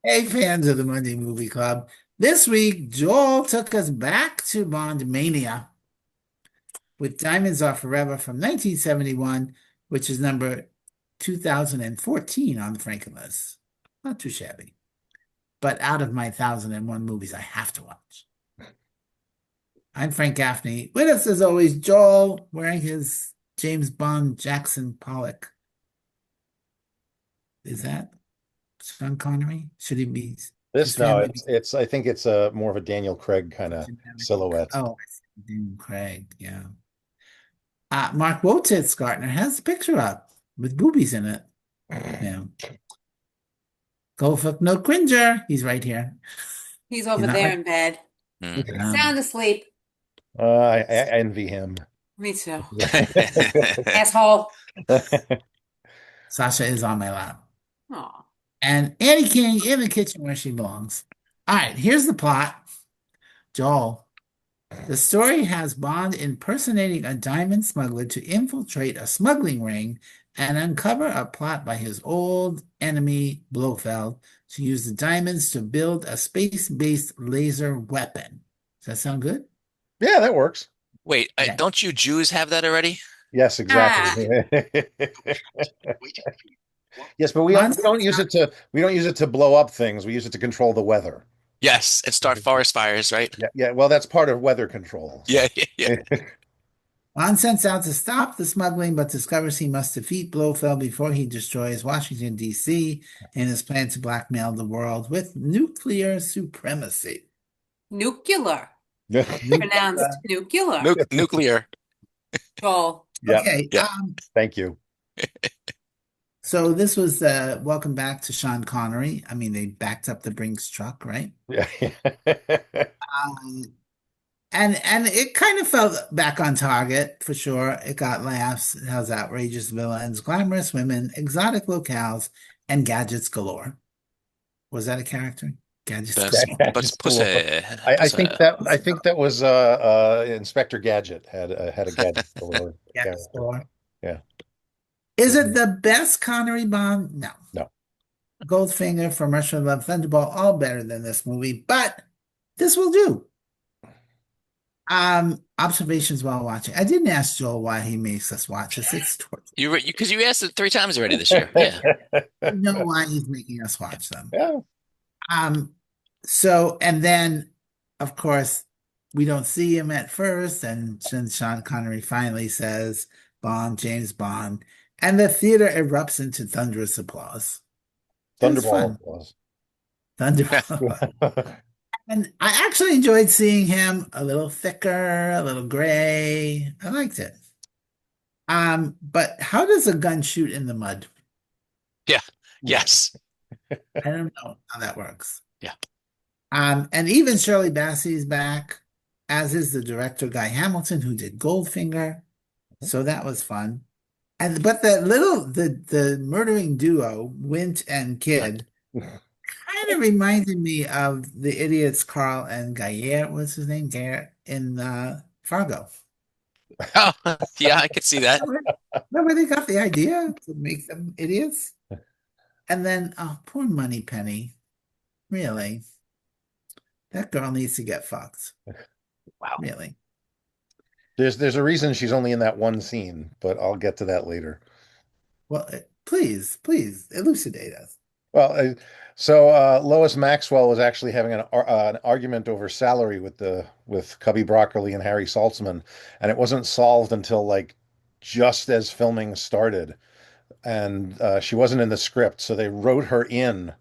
Hey, fans of the Monday Movie Club. This week, Joel took us back to Bond Mania with Diamonds Are Forever from 1971, which is number 2014 on the Franken list. Not too shabby, but out of my 1001 movies I have to watch. I'm Frank Gaffney. With us, as always, Joel wearing his James Bond Jackson Pollock. Is that Sean Connery? Should he be his This no, family? it's I think it's a more of a Daniel Craig kind of Generic. silhouette. Oh, I see. Daniel Craig. Yeah. Mark Wotis Gardner has the picture up with boobies in it. Yeah. Goldfuck no Cringer. He's right here. He's He's over not there right. in bed. Um, Sound asleep. I envy him. Me too. Asshole. Sasha is on my lap. Aw. And Annie King in the kitchen where she belongs. All right, here's the plot. Joel. The story has Bond impersonating a diamond smuggler to infiltrate a smuggling ring and uncover a plot by his old enemy Blofeld to use the diamonds to build a space-based laser weapon. Does that sound good? Yeah, that works. Wait, Yeah. don't you Jews have that already? Yes, exactly. Ah. Yes, but Once, we don't use it to blow up things. We use it to control the weather. Yes, and start forest fires, right? Yeah, yeah. Well, that's part of weather control. Yeah, So yeah, yeah. Bond sets out to stop the smuggling, but discovers he must defeat Blofeld before he destroys Washington, D.C. in his plan to blackmail the world with nuclear supremacy. Nuclear. yeah, Pronounced nuclear. Nuclear. Joel. Okay, Yeah. thank you. so this was welcome back to Sean Connery. I mean, they backed up the Brinks truck, right? Yeah. Um, and it kind of felt back on target for sure. It got laughs. It has outrageous villains, glamorous women, exotic locales, and gadgets galore. Was that a character? Gadgets Best, galore. best Gadget's pussy. galore. Pussy. I think that was Inspector Gadget had a gadget galore Gadgets character. galore. Yeah. Is it the best Connery Bond? No. No. Goldfinger from Russia with Love, Thunderball, all better than this movie, but this will do. Observations while watching. I didn't ask Joel why he makes us watch this. It's torture. Because you asked it 3 times already this year. Yeah. You know why he's making us watch them. Yeah. Um, so and then of course we don't see him at first, and then Sean Connery finally says Bond, James Bond, and the theater erupts into thunderous applause. It was Thunderball fun. was. Thunderball. And I actually enjoyed seeing him a little thicker, a little gray. I liked it. But how does a gun shoot in the mud? Yeah. Yes. I don't know how that works. Yeah. And even Shirley Bassey's back, as is the director Guy Hamilton, who did Goldfinger. So that was fun. And but the murdering duo, Wint and Kidd, kind of reminded me of the idiots Carl and Gayer, what's his name? Gayer in Fargo. Oh, yeah, I could see that. Remember they got the idea to make them idiots? And then, oh, poor Moneypenny. Really? That girl needs to get fucked. Wow. Really. There's a reason she's only in that one scene, but I'll get to that later. Well, please elucidate us. Well, Lois Maxwell was actually having an argument over salary with Cubby Broccoli and Harry Saltzman, and it wasn't solved until like just as filming started, and she wasn't in the script, so they wrote her in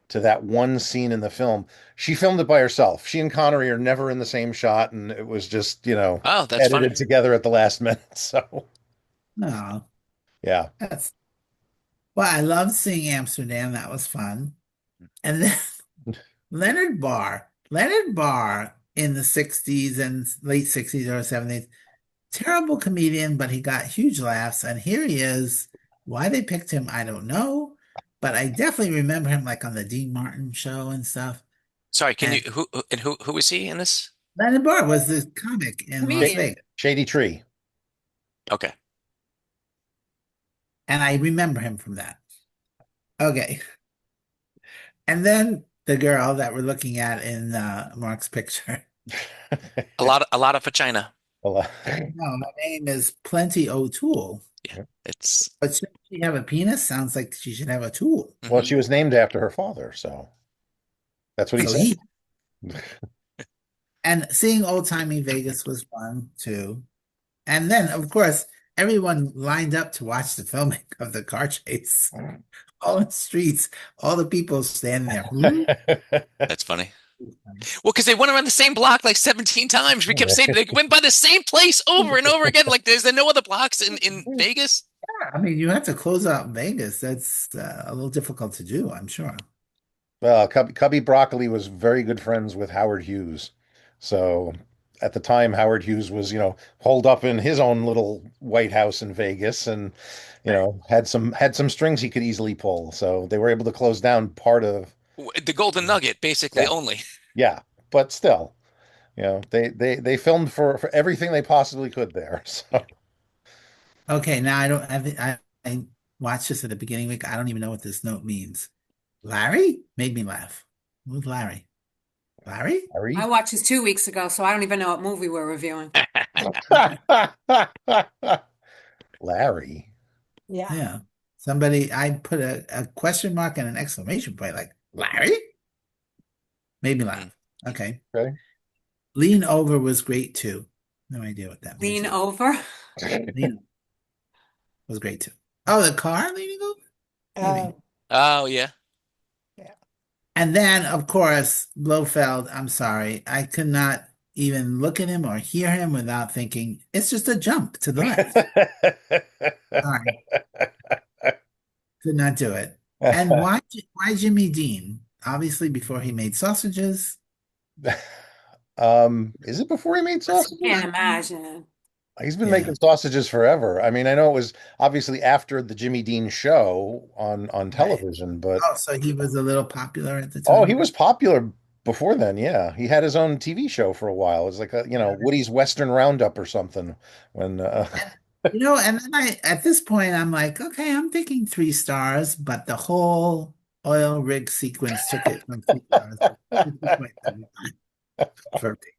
to that one scene in the film. She filmed it by herself. She and Connery are never in the same shot, and it was just, Oh, that's funny. edited together at the last minute. So, No, yeah. that's well, I loved seeing Amsterdam. That was fun. And then Leonard Barr in the 60s and late 60s or 70s, terrible comedian, but he got huge laughs. And here he is. Why they picked him, I don't know. But I definitely remember him like on the Dean Martin show and stuff. Sorry, can you And who was he in this? Leonard Barr was the comic in Las Comedian. Vegas. Shady Tree. Okay. And I remember him from that. Okay. And then the girl that we're looking at in Mark's picture. A lot of vagina. A lot. No, her name is Plenty O'Toole. Yeah, it's But should she have a penis? Sounds like she should have a tool. Well, mhm. she was named after her father, so that's what he So said. and seeing old timey Vegas was fun too. And then, of course, everyone lined up to watch the filming of the car chase. All in the streets, all the people standing there. That's funny. Well, because they went around the same block like 17 times. We kept saying they went by the same place over and over again. Like there's no other blocks in Vegas. I mean, you have to close out Vegas. That's a little difficult to do, I'm sure. Well, Cubby Broccoli was very good friends with Howard Hughes. So at the time, Howard Hughes was, holed up in his own little White House in Vegas and, had some strings he could easily pull. So they were able to close down part of, The Golden Nugget, basically, Yeah. only. yeah, but still, they filmed for everything they possibly could there. So Okay, now I don't have it. I watched this at the beginning of the week. I don't even know what this note means. Larry made me laugh. Who's Larry? Larry? Harry? I watched this 2 weeks ago, so I don't even know what movie we're reviewing. Larry. Yeah. Yeah. Somebody, I put a question mark and an exclamation point, like, Larry? Made me laugh. Okay. Okay. Lean Over was great too. No idea what that means. Lean over. Lean was great too. Oh, the car leaning over? Maybe. Oh, yeah. And then, of course, Blofeld, I'm sorry, I could not even look at him or hear him without thinking, it's just a jump to the left. Sorry. Could not do it. And why Jimmy Dean? Obviously, before he made sausages. Is it before he made sausages? Can't imagine. He's been Yeah. making sausages forever. I mean, I know it was obviously after the Jimmy Dean show on television, but Oh, so he was a little popular at the oh, time. he was popular before then. Yeah, he had his own TV show for a while. It was like Woody's Western Roundup or something. When And then at this point, I'm like, okay, I'm thinking 3 stars, but the whole oil rig sequence took it from 3 stars to 2.75. Perfect.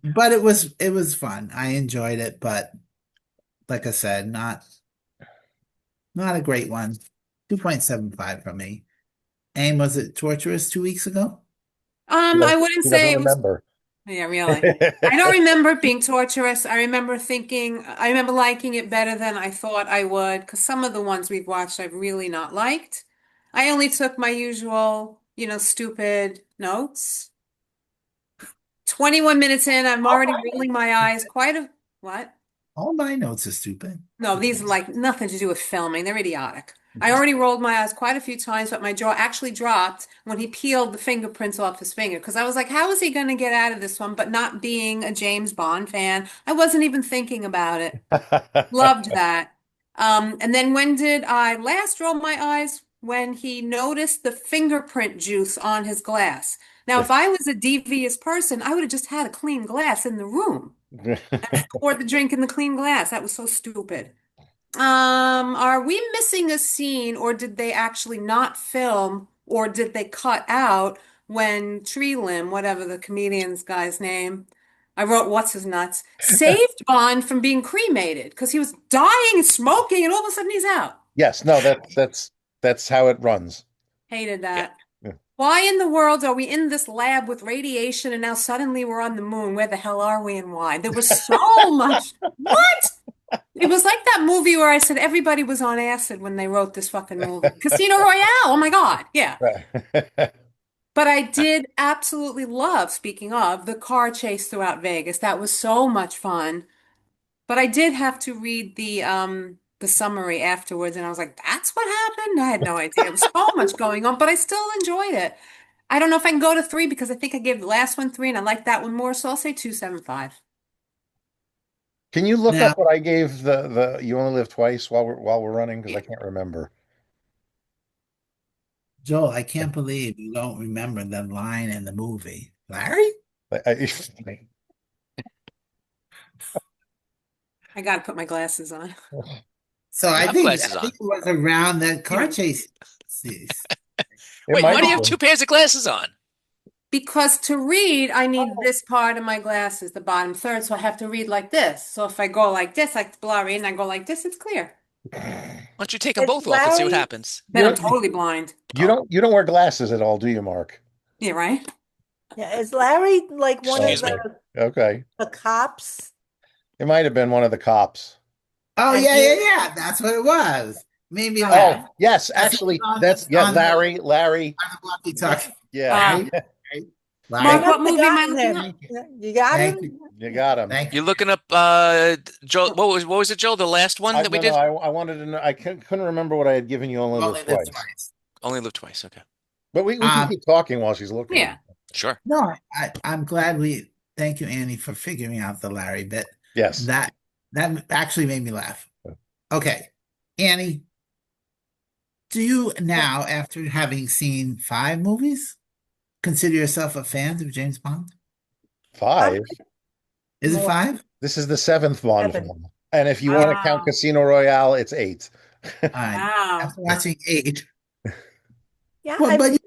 But it was fun. I enjoyed it, but like I said, not a great one. 2.75 from me. And was it torturous 2 weeks ago? I wouldn't he say doesn't it was. remember. Yeah, really. I don't remember it being torturous. I remember liking it better than I thought I would, because some of the ones we've watched I've really not liked. I only took my usual, stupid notes. 21 minutes in, I'm already rolling my eyes. What? All my notes are stupid. No, these are like nothing to do with filming. They're idiotic. I already rolled my eyes quite a few times, but my jaw actually dropped when he peeled the fingerprints off his finger. Because I was like, how is he going to get out of this one? But not being a James Bond fan, I wasn't even thinking about it. Loved that. And then when did I last roll my eyes? When he noticed the fingerprint juice on his glass. Now, if I was a devious person, I would have just had a clean glass in the room. Poured the drink in the clean glass. That was so stupid. Are we missing a scene, or did they actually not film, or did they cut out when Tree Limb, whatever the comedian's guy's name, I wrote what's his nuts, saved Bond from being cremated because he was dying and smoking, and all of a sudden he's out. Yes, no, that's how it runs. Hated that. Yeah. Why in the world are we in this lab with radiation and now suddenly we're on the moon? Where the hell are we and why? There was so much. What? It was like that movie where I said everybody was on acid when they wrote this fucking movie. Casino Royale. Oh my God. Yeah. Right. But I did absolutely love, speaking of, the car chase throughout Vegas. That was so much fun. But I did have to read the summary afterwards, and I was like, that's what happened? I had no idea. There was so much going on, but I still enjoyed it. I don't know if I can go to 3 because I think I gave the last one 3 and I like that one more, so I'll say 2.75. Can you look Now- up what I gave the You Only Live Twice while we're running? Because I can't remember. Joel, I can't believe you don't remember the line in the movie. Larry? I got to put my glasses on. So You I have think glasses on. it was around that car chase. Jeez. It Wait, might why do you have have been. two pairs of glasses on? Because to read, I need this part of my glasses, the bottom third, so I have to read like this. So if I go like this, like blurry, and I go like this, it's clear. Why don't you take them Is both off and see what Larry happens? Then I'm don't- totally blind. You don't wear glasses at all, do you, Mark? Yeah, right? Yeah, is Larry like one of Excuse me. Okay. the cops? It might have been one of the cops. Oh, And yeah, he- yeah, yeah. That's what it was. Made me Oh. laugh. Oh, yes, That's actually, on- that's on the- Larry. On the walkie-talkie. Yeah, Um, Larry, Mark, I what must movie have am I gotten looking him. up? You got Thank him? you got him. Thank You're you. looking up Joel. What was it, Joel? The last one that we No, did? I wanted to know. I couldn't remember what I had given you only Only live live twice. twice. Only Live Twice. Okay, But we can Um, keep talking while she's looking. Yeah. sure. No, I'm glad thank you, Annie, for figuring out the Larry bit. Yes. That actually made me laugh. Okay, Annie, do you now, after having seen 5 movies, consider yourself a fan of James Bond? 5. Is it More. 5? This is the 7th Bond 7. film. And if you want to count Wow. Casino Royale, it's 8. All right. Wow. After watching 8, Yeah, well, but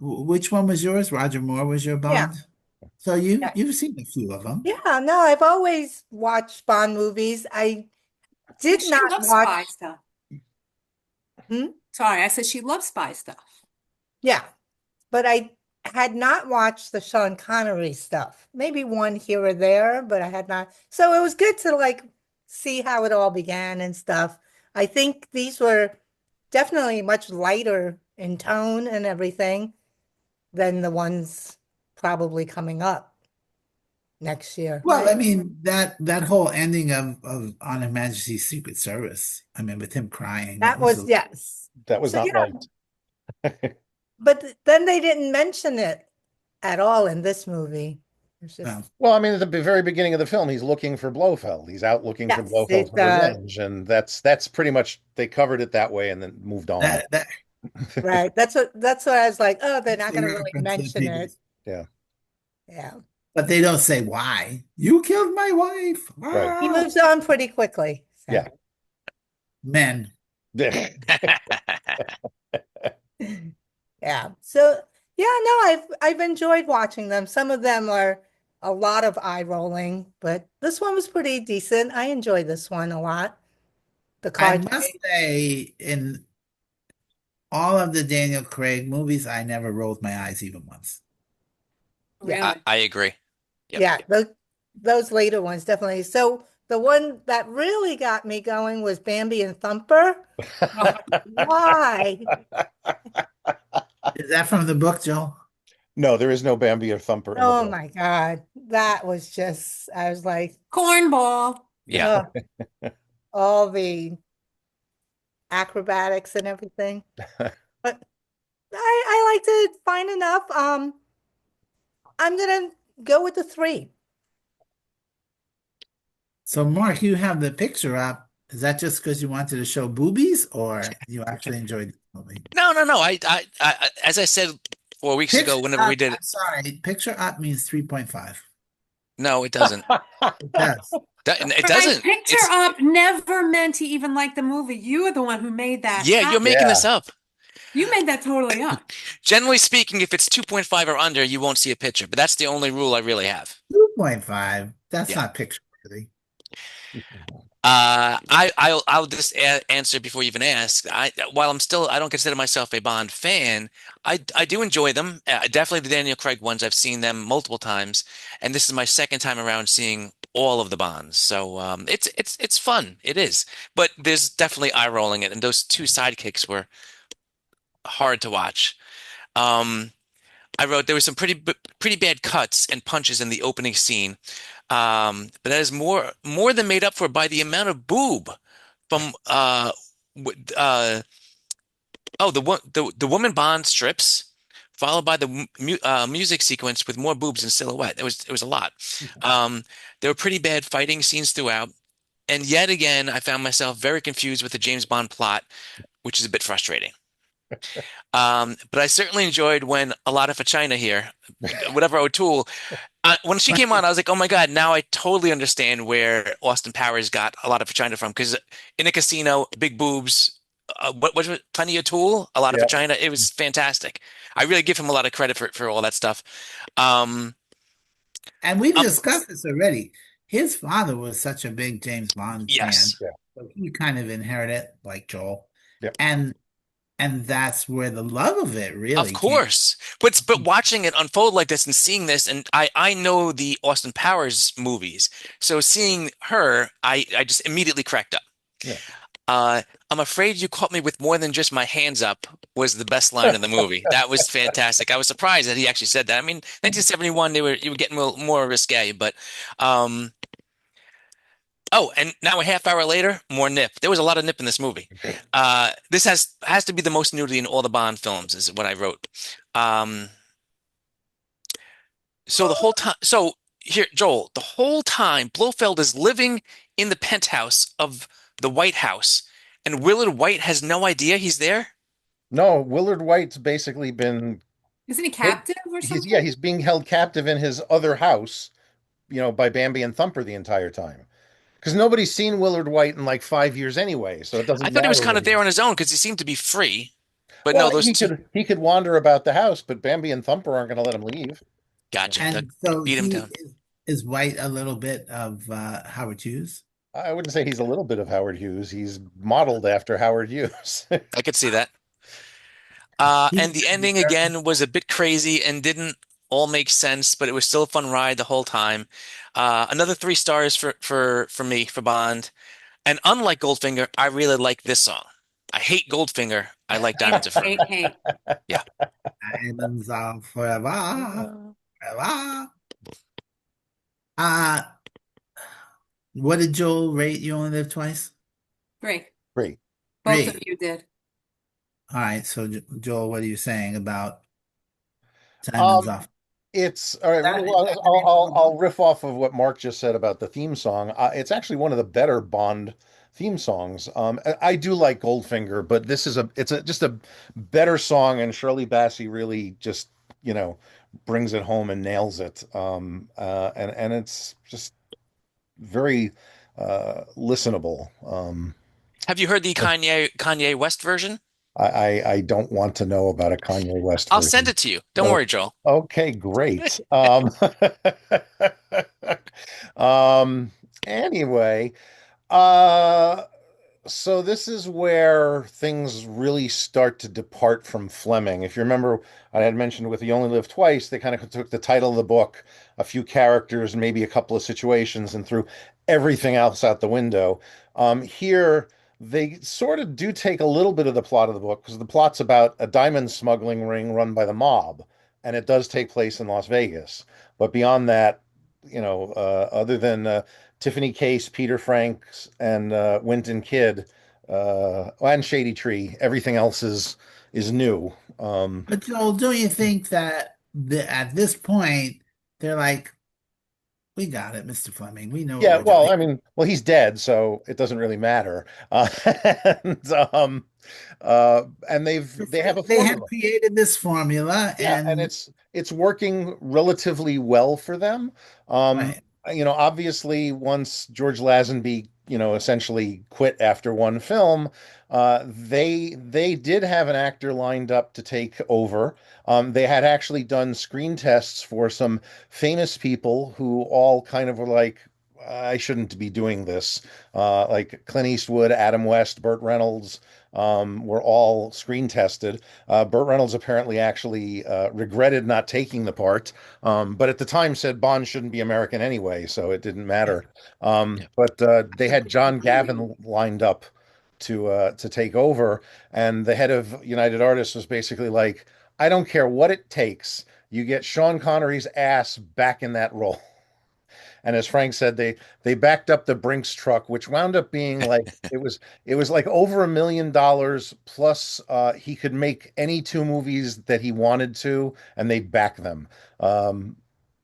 which one was yours? Roger Moore was your Yeah. Bond. So Yeah. you've seen a few of them. yeah, no, I've always watched Bond movies. I did She not loves watch. spy stuff. Hmm? Sorry, I said she loves spy stuff. Yeah, but I had not watched the Sean Connery stuff. Maybe one here or there, but I had not. So it was good to like see how it all began and stuff. I think these were definitely much lighter in tone and everything than the ones probably coming up next year. Well, I mean that whole ending of On Her Majesty's Secret Service. I mean, with him crying. That was, yes. That was So, not yeah. right. But then they didn't mention it at all in this movie. It's just, No. Well, I mean, at the very beginning of the film, he's looking for Blofeld. He's out looking for Yes, Blofeld for it, revenge, and that's pretty much they covered it that way and then moved on. That right. That's what I was like, oh, they're not they going to really reference mention people. it. Yeah. Yeah. But they don't say why. You killed my wife. Right. He Ah. moves on pretty quickly. So. Yeah. Men. Yeah. So yeah, no, I've enjoyed watching them. Some of them are a lot of eye rolling, but this one was pretty decent. I enjoyed this one a lot. The I car must chase. say, in all of the Daniel Craig movies, I never rolled my eyes even once. Really? I agree. Yep. Yeah, those later ones definitely. So the one that really got me going was Bambi and Thumper. Why? Is that from the book, Joel? No, there is no Bambi or Thumper in the Oh book. my God. That was just, I was like, Cornball. Yeah. all the acrobatics and everything. But I liked it fine enough. I'm gonna go with the 3. So, Mark, you have the picture up. Is that just because you wanted to show boobies, or you actually enjoyed the movie? No. I as I said 4 weeks ago, Picture whenever we up- did it. I'm sorry, picture up means 3.5. No, it doesn't. It does. It But doesn't. my picture It's- up never meant he even liked the movie. You are the one who made that. Yeah, you're happen. making this up. You made that totally up. Generally speaking, if it's 2.5 or under, you won't see a picture. But that's the only rule I really have. 2.5. That's Yeah. not picture worthy. I'll just answer before you even ask. While I don't consider myself a Bond fan. I do enjoy them. Definitely the Daniel Craig ones. I've seen them multiple times, and this is my second time around seeing all of the Bonds. So it's fun. It is, but there's definitely eye rolling it, and those 2 sidekicks were hard to watch. I wrote there was some pretty bad cuts and punches in the opening scene, but that is more than made up for by the amount of boob from the woman Bond strips, followed by the music sequence with more boobs in silhouette. It was a lot. There were pretty bad fighting scenes throughout, and yet again, I found myself very confused with the James Bond plot, which is a bit frustrating. But I certainly enjoyed when a lot of China here, whatever O'Toole, when she came on, I was like, oh my God, now I totally understand where Austin Powers got a lot of China from. Because in a casino, big boobs, what was it? Plenty of Tool, a lot of Yeah. vagina. It was fantastic. I really give him a lot of credit for all that stuff. Um, And we've um, discussed this already. His father was such a big James Bond fan, yes, Yeah. so he kind of inherited like Joel, Yeah. and that's where the love of it of really came. course. But watching it unfold like this and seeing this, and I know the Austin Powers movies, so seeing her, I just immediately cracked up. Yeah. I'm afraid you caught me with more than just my hands up was the best line in the movie. That was fantastic. I was surprised that he actually said that. I mean, 1971, you were getting more risque, but um, oh, and now a half hour later, more nip. There was a lot of nip in this movie. This has to be the most nudity in all the Bond films, is what I wrote. Um, so the whole time, so here, Joel, the whole time, Blofeld is living in the penthouse of the White House, and Willard White has no idea he's there. No, Willard White's basically been Isn't he captive or something? he's being held captive in his other house, by Bambi and Thumper the entire time. Because nobody's seen Willard White in like 5 years anyway, so it I doesn't thought he was matter kind where of he there on is. his own because he seemed to be free. But no, Well, those he two, could wander about the house, but Bambi and Thumper aren't going to let him leave. gotcha. They And so beat him he down. is White a little bit of Howard Hughes. I wouldn't say he's a little bit of Howard Hughes. He's modeled after Howard Hughes. I could see that. He's And the ending again was a bit crazy and didn't all make sense, but it was still a fun ride the whole time. Another 3 stars for me for Bond. And unlike Goldfinger, I really like this song. I hate Goldfinger. I like Diamonds Are Forever. Hate. Yeah. Diamonds Are Forever, forever. Uh, what did Joel rate You Only Live Twice? Great. Great. Both Great. of you did. All right, so Joel, what are you saying about Diamonds Um, Off? it's all right. Well, I'll riff off of what Mark just said about the theme song. It's actually one of the better Bond theme songs. I do like Goldfinger, but this is just a better song, and Shirley Bassey really just brings it home and nails it. And it's just very listenable. Have you heard the Kanye West version? I don't want to know about a Kanye West I'll send version. it to you. Don't worry, Joel. Okay, great. Anyway, uh, so this is where things really start to depart from Fleming. If you remember, I had mentioned with You Only Live Twice, they kind of took the title of the book, a few characters, and maybe a couple of situations, and threw everything else out the window. Here, they sort of do take a little bit of the plot of the book because the plot's about a diamond smuggling ring run by the mob, and it does take place in Las Vegas. But beyond that, other than Tiffany Case, Peter Franks, and Winton Kidd, and Shady Tree. Everything else is new. But Joel, don't you think that at this point they're like, we got it, Mr. Fleming. We know what Yeah, we're well, doing. I mean, well, he's dead, so it doesn't really matter. And they have a They have formula. created this formula, Yeah, and and it's working relatively well for them. right. Obviously, once George Lazenby, essentially quit after one film, they did have an actor lined up to take over. They had actually done screen tests for some famous people who all kind of were like, I shouldn't be doing this. Like Clint Eastwood, Adam West, Burt Reynolds, were all screen tested. Burt Reynolds apparently actually regretted not taking the part, but at the time said Bond shouldn't be American anyway, so it didn't matter. Yeah. But they had John Gavin lined up to take over, and the head of United Artists was basically like, I don't care what it takes. You get Sean Connery's ass back in that role. And as Frank said, they backed up the Brinks truck, which wound up being like it was like over $1 million plus he could make any 2 movies that he wanted to, and they back them.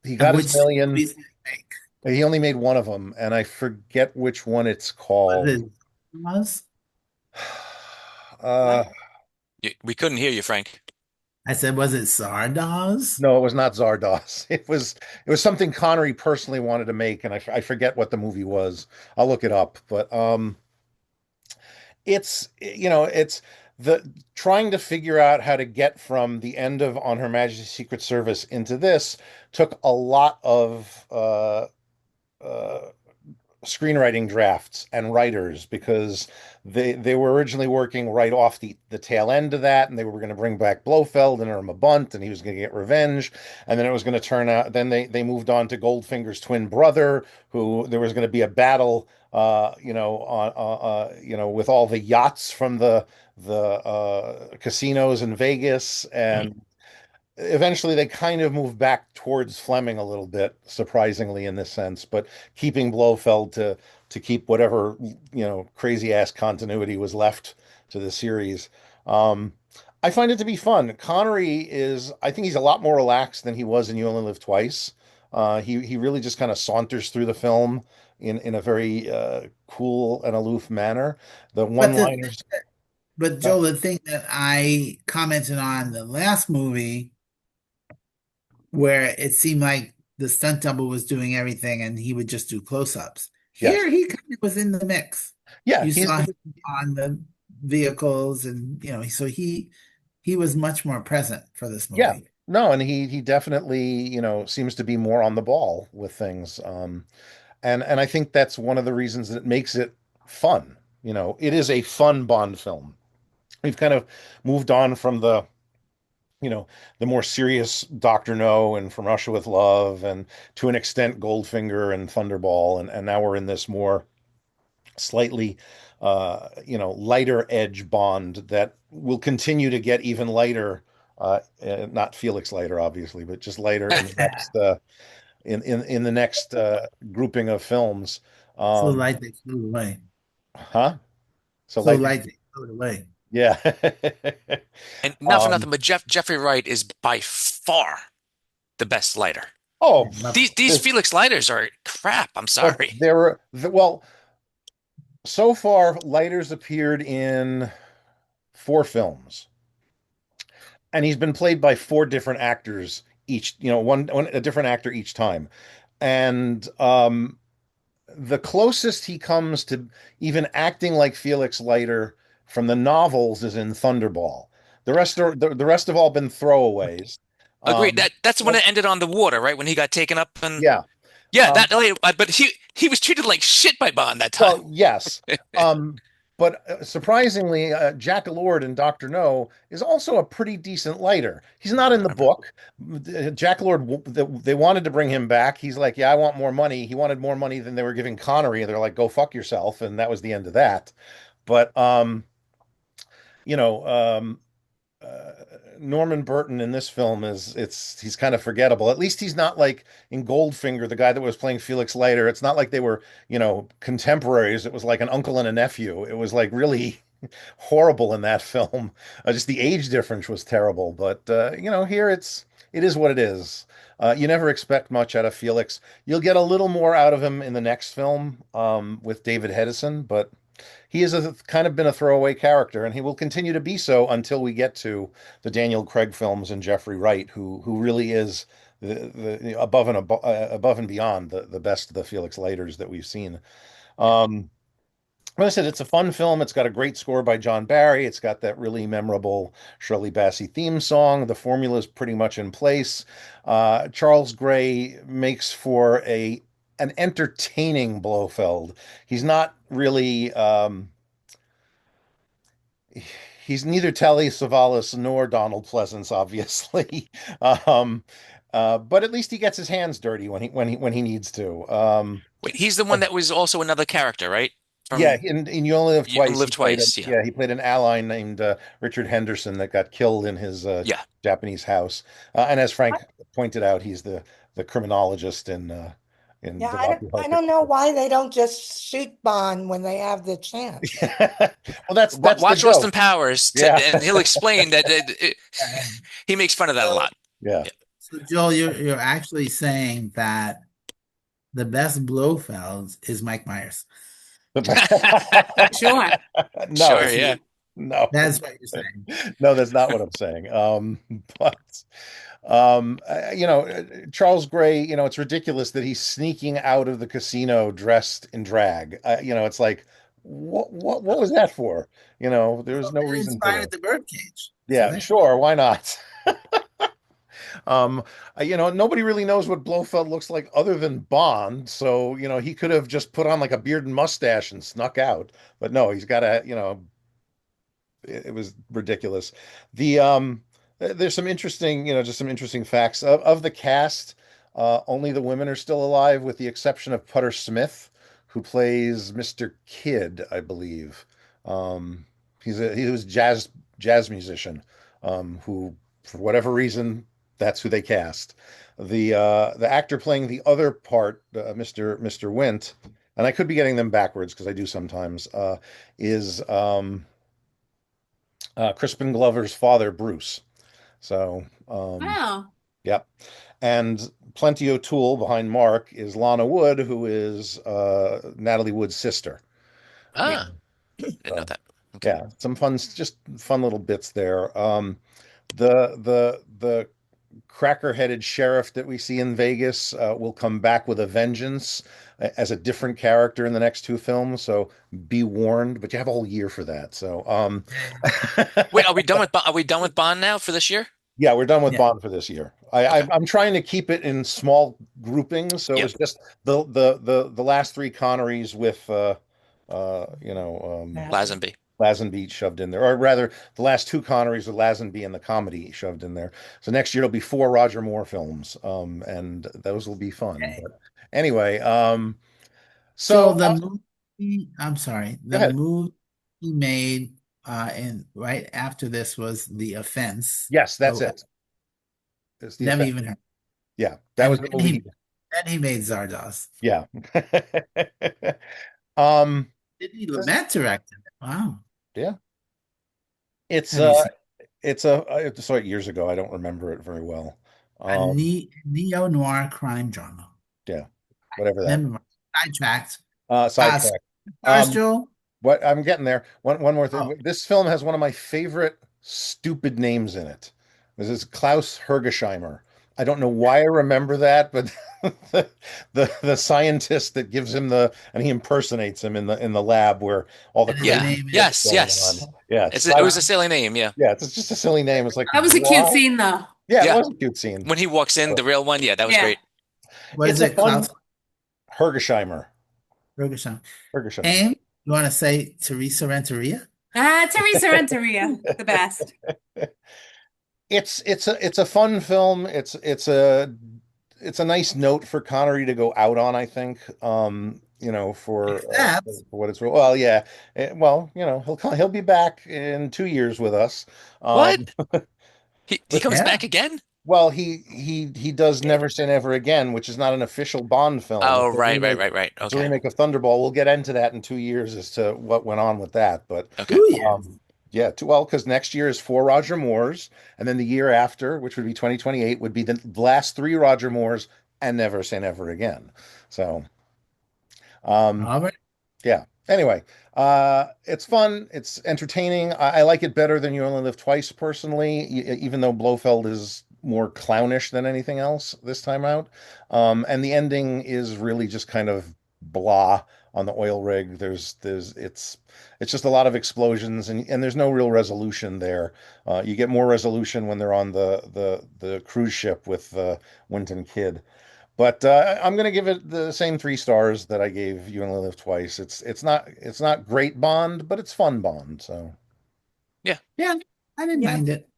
He And got his which million. movies did they make? He only made one of them, and I forget which one it's Was called. it was? Uh, We couldn't hear you, Frank. I said, was it Zardoz? no, it was not Zardoz. It was something Connery personally wanted to make, and I forget what the movie was. I'll look it up. But it's the trying to figure out how to get from the end of On Her Majesty's Secret Service into this took a lot of uh, screenwriting drafts and writers because they were originally working right off the tail end of that, and they were going to bring back Blofeld and Irma Bunt, and he was going to get revenge, and then it was going to turn out. Then they moved on to Goldfinger's twin brother, who there was going to be a battle, with all the yachts from the casinos in Vegas, and eventually they kind of moved back towards Fleming a little bit, surprisingly in this sense, but keeping Blofeld to keep whatever crazy ass continuity was left to the series. Um, I find it to be fun. I think he's a lot more relaxed than he was in You Only Live Twice. He really just kind of saunters through the film in a very cool and aloof manner. The But the one-liners. but Joel, the thing that I commented on the last movie, where it seemed like the stunt double was doing everything and he would just do close-ups. Yes. Here he kind of was in the mix. Yeah, You he's saw him on the vehicles and so he was much more present for this yeah. movie. No, and he definitely, seems to be more on the ball with things. And I think that's one of the reasons that makes it fun. It is a fun Bond film. We've kind of moved on from the more serious Doctor No and From Russia with Love and to an extent Goldfinger and Thunderball, and now we're in this more slightly lighter edge Bond that will continue to get even lighter. Not Felix Leiter, obviously, but just lighter in the next in the next grouping of films. So Um, light they flew away. huh? So So like, light they flew away. yeah. And not for Um, nothing, but Jeffrey Wright is by far the best lighter. oh, These Felix lighters are crap. I'm but sorry. well, so far, Leiter's appeared in 4 films, and he's been played by 4 different actors each. One a different actor each time, and the closest he comes to even acting like Felix Leiter from the novels is in Thunderball. The rest have all been throwaways. Agreed. Um, That's when but it ended on the water, right? When he got taken up and yeah. yeah, Um, but he was treated like shit by Bond that time. well, yes. Um, but surprisingly, Jack Lord in Doctor No is also a pretty decent lighter. He's not in the book. Jack Lord, they wanted to bring him back. He's like, yeah, I want more money. He wanted more money than they were giving Connery. They're like, go fuck yourself, and that was the end of that. But you know, um, uh, Norman Burton in this film he's kind of forgettable. At least he's not like in Goldfinger, the guy that was playing Felix Leiter. It's not like they were, contemporaries. It was like an uncle and a nephew. It was like really horrible in that film. Just the age difference was terrible. But here it is what it is. You never expect much out of Felix. You'll get a little more out of him in the next film with David Hedison, but he has kind of been a throwaway character, and he will continue to be so until we get to the Daniel Craig films and Jeffrey Wright, who really is the above and beyond the best of the Felix Leiters that we've seen. Um, like I said, it's a fun film. It's got a great score by John Barry. It's got that really memorable Shirley Bassey theme song. The formula is pretty much in place. Charles Gray makes for an entertaining Blofeld. He's not really he's neither Telly Savalas nor Donald Pleasance, obviously. um, but at least he gets his hands dirty when he needs to. Wait, he's the one that was also another character, right? Yeah, From in You Only Live You Only Twice, Live Twice. Yeah. he played an ally named Richard Henderson that got killed in his Yeah. Japanese house. And as Frank pointed out, he's the criminologist in Yeah, the I Rocky don't, I Horror don't know why they don't just shoot Bond when they have the chance. Picture. Well, that's the Watch Austin joke. Powers, Yeah, and he'll explain that he makes fun of that a lot. yeah. So Joel, you're actually saying that the best Blofeld is Mike Myers. Sure. No, Sure, yeah. no, That's what you're saying. no, that's not what I'm saying. But Charles Gray, it's ridiculous that he's sneaking out of the casino dressed in drag. It's like, what was that for? There was no It reason for inspired that. the birdcage. So Yeah, there. sure, why not? Nobody really knows what Blofeld looks like other than Bond, so he could have just put on like a beard and mustache and snuck out. But no, he's got it was ridiculous. There's some interesting, just some interesting facts of the cast. Only the women are still alive, with the exception of Putter Smith, who plays Mr. Kidd, I believe. Um, he was jazz musician, who for whatever reason that's who they cast. The actor playing the other part, Mr. Wint, and I could be getting them backwards because I do sometimes, is Crispin Glover's father, Bruce. So, Wow. yep. And Plenty O'Toole behind Mark is Lana Wood, who is Natalie Wood's sister. Ah, didn't know So, that. Okay. yeah, some just fun little bits there. The cracker-headed sheriff that we see in Vegas will come back with a vengeance as a different character in the next two films. So be warned, but you have a whole year for that. So, Wait, are we done with Bond now for this year? yeah, we're done with Yeah. Bond for this year. Okay. I'm trying to keep it in small groupings, so Yep. it's just the last three Connerys with Yeah. Lazenby. Lazenby shoved in there, or rather, the last two Connerys with Lazenby and the comedy shoved in there. So next year it'll be four Roger Moore films, and those will be fun. Okay. But anyway, So so the movie, I'm sorry, go the ahead. movie he made and right after this was The Offense. Yes, that's Oh, it. It's the never effect. even heard. Yeah, that was And the then movie. he made Zardoz. Yeah. Um, Sidney Lumet directed it. Wow. yeah. It's Have you seen I saw it years ago. I don't remember it very well. a Um, neo-noir crime drama? yeah, whatever that. Never mind. Sidetracked. Sidetrack. Stars, Um, Joel? what I'm getting there. One more Oh, thing. This film has one of my favorite stupid names in it. This is Klaus Hergesheimer. I don't know why I remember that, but the scientist that gives him and he impersonates him in the lab where all the and his crazy Yeah. name shit's is Yes, going on. yes. Yeah, It was a silly name, yeah. yeah, it's just a silly name. It's like, That was a cute what? scene, though. Yeah, it Yeah. was a cute scene. When he walks in, the real one, yeah, that was Yeah. great. what It's is a it? fun Klaus Hergesheimer. Ferguson. Hergesheimer. And you want to say Teresa Renteria? Teresa Renteria, the best. It's a fun film. It's a nice note for Connery to go out on, I think. Except, For what it's worth. Well, yeah. Well, he'll be back in 2 years with us. What? Um, He comes yeah, back again? well, he does Never Say Never Again, which is not an official Bond film. Oh, It's a right, right, remake. right, right. It's a Okay. remake of Thunderball. We'll get into that in 2 years as to what went on with that. But Okay. 2 years. yeah, well, because next year is four Roger Moores, and then the year after, which would be 2028, would be the last three Roger Moores and Never Say Never Again. So, um, All right. yeah. Anyway, it's fun. It's entertaining. I like it better than You Only Live Twice, personally, even though Blofeld is more clownish than anything else this time out. And the ending is really just kind of blah on the oil rig. It's just a lot of explosions, and there's no real resolution there. You get more resolution when they're on the cruise ship with Winton Kid. But I'm gonna give it the same 3 stars that I gave You Only Live Twice. It's not great Bond, but it's fun Bond. So Yeah, I didn't Yeah. mind it.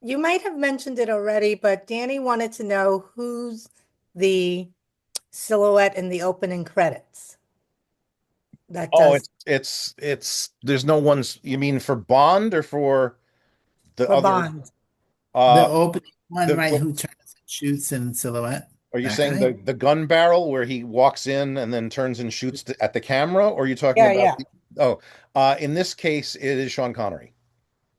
You might have mentioned it already, but Danny wanted to know who's the silhouette in the opening credits that oh, does it's there's no one's. You mean for Bond or for the for other? Bond. The Uh, opening one, the right? Who turns and shoots in silhouette? are you That saying guy? the gun barrel where he walks in and then turns and shoots at the camera? Or are you talking Yeah, about yeah. in this case, it is Sean Connery.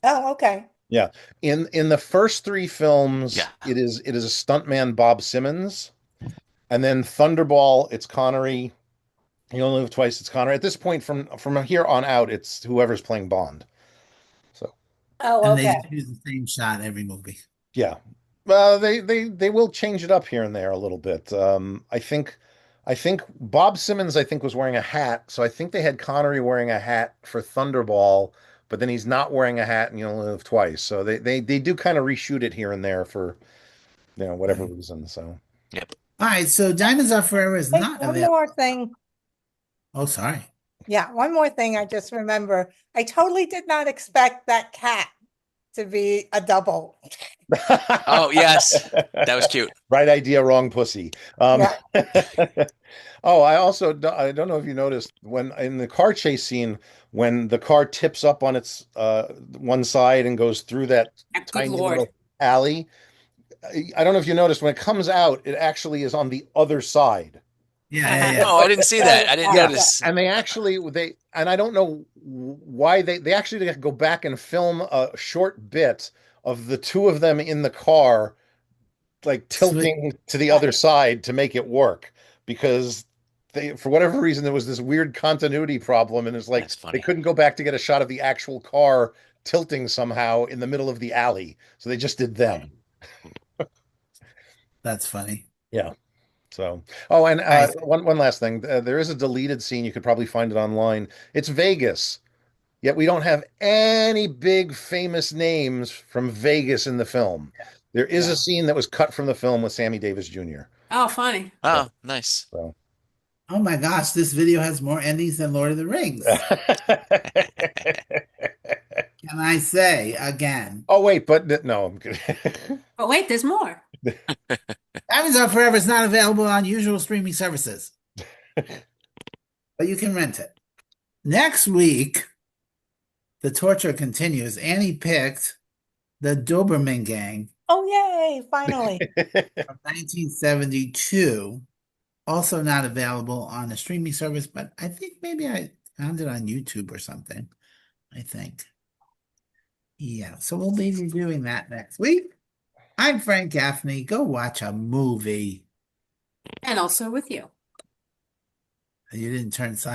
Oh, okay. Yeah. In the first three films, Yeah. it is a stuntman, Bob Simmons. And then Thunderball, it's Connery. You Only Live Twice, it's Connery. At this point, from here on out, it's whoever's playing Bond. So Oh, And they okay. just use the same shot every movie. yeah. They will change it up here and there a little bit. I think Bob Simmons, I think, was wearing a hat. So I think they had Connery wearing a hat for Thunderball, but then he's not wearing a hat and You Only Live Twice. So they do kind of reshoot it here and there for, whatever Okay. reason. So Yep. All right, so Diamonds Are Forever is Hey, not one available. more thing. Oh, sorry. Yeah, one more thing I just remember. I totally did not expect that cat to be a double. Oh, yes. That was cute. Right idea, wrong pussy. Yeah. Oh, I don't know if you noticed when in the car chase scene when the car tips up on its one side and goes through that Good tiny Lord. little alley. I don't know if you noticed when it comes out, it actually is on the other side. Yeah. Oh, I didn't see that. I didn't Yeah. notice. And and I don't know why they actually go back and film a short bit of the two of them in the car, like tilting to the other side to make it work because for whatever reason, there was this weird continuity problem, and it's like That's they funny. couldn't go back to get a shot of the actual car tilting somehow in the middle of the alley, so they just did them. That's funny. Yeah. So, oh, and Nice. one last thing. There is a deleted scene. You could probably find it online. It's Vegas, yet we don't have any big famous names from Vegas in the film. There is Yeah. a scene that was cut from the film with Sammy Davis Jr. Oh, funny. Oh, nice. So. Oh my gosh, this video has more endings than Lord of the Rings. Can I say again? Oh wait, but no, I'm kidding. But wait, there's more. Diamonds Are Forever is not available on usual streaming services, but you can rent it. Next week, the torture continues. Annie picked the Doberman Gang Oh, yay, finally. from 1972. Also not available on a streaming service, but I think maybe I found it on YouTube or something. I think. Yeah, so we'll be reviewing that next week. I'm Frank Gaffney. Go watch a movie. And also with you. You didn't turn silent.